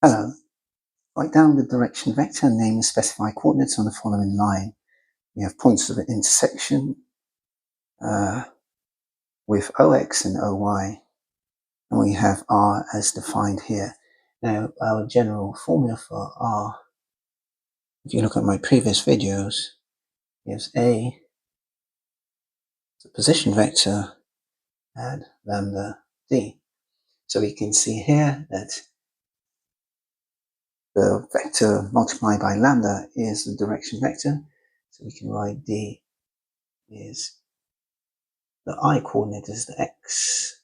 Hello. Write down the direction vector and name the specified coordinates on the following line. We have points of intersection with OX and OY, and we have R as defined here. Now, our general formula for R, if you look at my previous videos, is A, the position vector, and lambda D. So we can see here that the vector multiplied by lambda is the direction vector. So we can write D is the I coordinate is the X,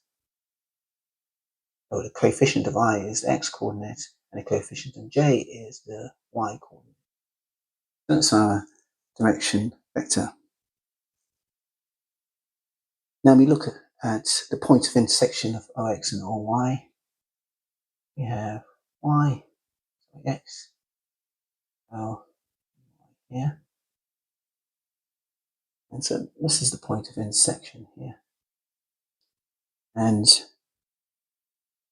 or the coefficient of I is the X coordinate, and the coefficient of J is the Y coordinate. That's our direction vector. Now we look at the point of intersection of OX and OY. We have Y, X, O, here. And so this is the point of intersection here. And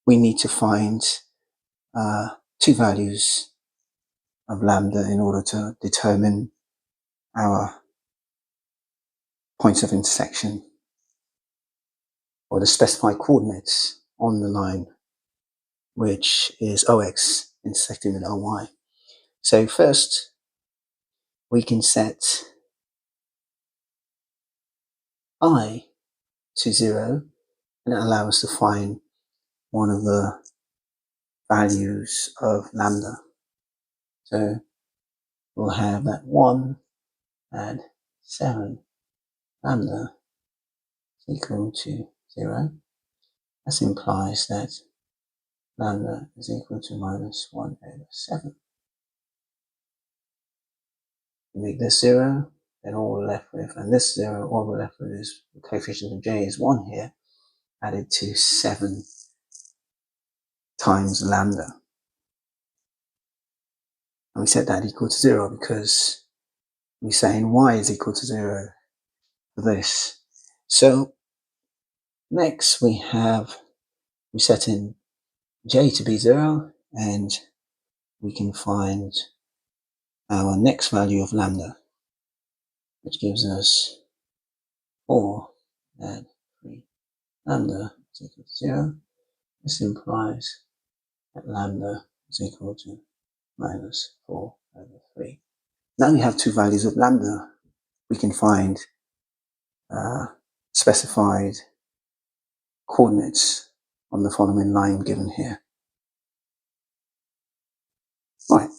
we need to find two values of lambda in order to determine our points of intersection, or the specified coordinates on the line, which is OX intersecting with OY. So first, we can set I to 0, and it allows us to find one of the values of lambda. So we'll have that 1 add 7 lambda is equal to 0. This implies that lambda is equal to minus 1 over 7. We make this 0, then all we're left with, and this 0, all we're left with is the coefficient of J is 1 here, added to 7 times lambda. And we set that equal to 0 because we're saying Y is equal to 0 for this. So next we set in J to be 0, and we can find our next value of lambda, which gives us 4 add 3 lambda is equal to 0. This implies that lambda is equal to minus 4 over 3. Now we have two values of lambda. We can find specified coordinates on the following line given here. Right.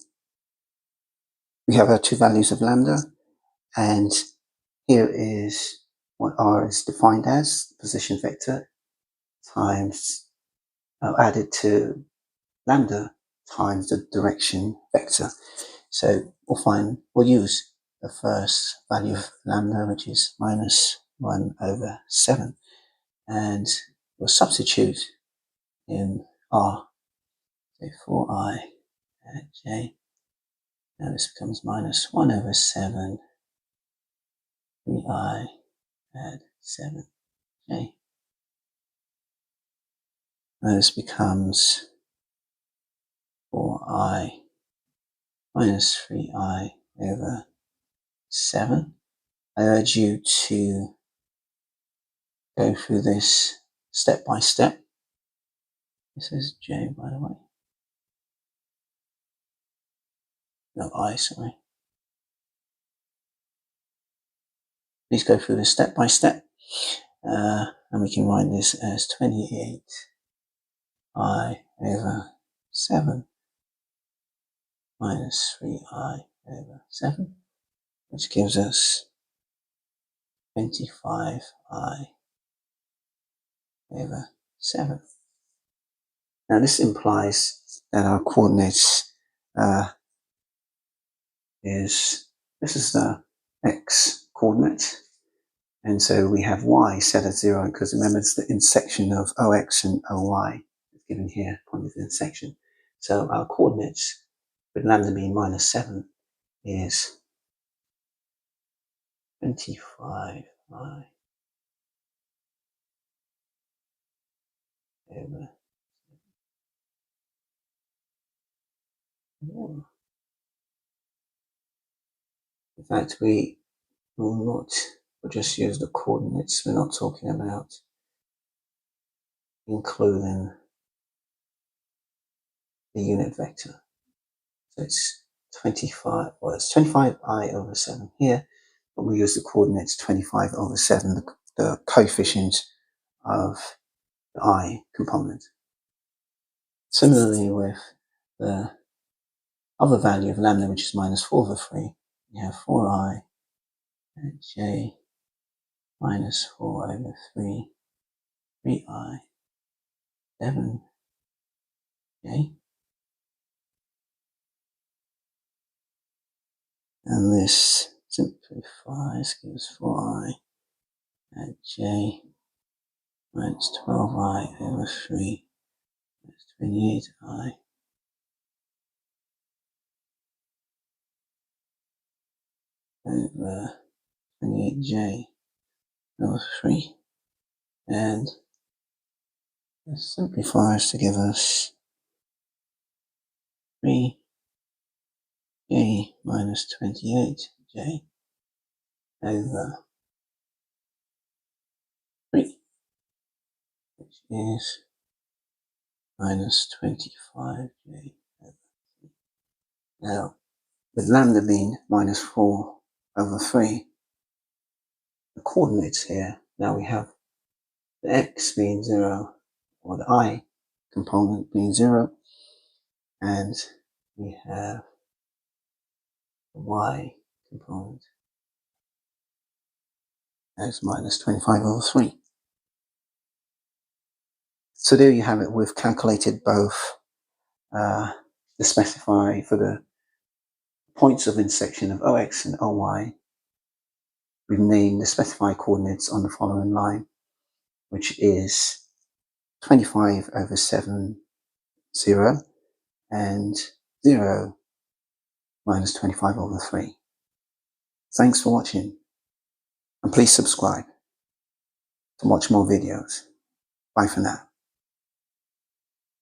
We have our two values of lambda, and here is what R is defined as: position vector times added to lambda times the direction vector. So we'll use the first value of lambda, which is minus 1 over 7, and we'll substitute in R. So 4i at J. Now this becomes minus 1 over 7, 3i add 7j. Now this becomes 4i minus 3i over 7. I urge you to go through this step by step. This is j, by the way. No, I, sorry. Please go through this step by step. And we can write this as 28i over 7 minus 3i over 7, which gives us 25i over 7. Now this implies that our coordinates this is the x coordinate, and so we have y set at 0 because remember it's the intersection of OX and OY given here, point of intersection. So our coordinates with lambda being minus 7 is 25i over In fact, we will not, we'll just use the coordinates. We're not talking about including the unit vector. So it's 25, well, it's 25i over 7 here, but we use the coordinates 25 over 7, the coefficient of the I component. Similarly, with the other value of lambda, which is minus 4 over 3, we have 4i and j minus 4 over 3, 3i, 7j. And this simplifies, gives 4i and j minus 12i over 3 minus 28i over 28j over 3. And this simplifies to give us 3j minus 28j over 3, which is minus 25j over 3. Now, with lambda being minus 4 over 3, the coordinates here, now we have the x being 0, or the I component being 0, and we have the y component as minus 25 over 3. So there you have it. We've calculated both the specify for the points of intersection of OX and OY. We've named the specified coordinates on the following line, which is 25 over 7, 0, and 0 minus 25 over 3. Thanks for watching, and please subscribe to watch more videos. Bye for now.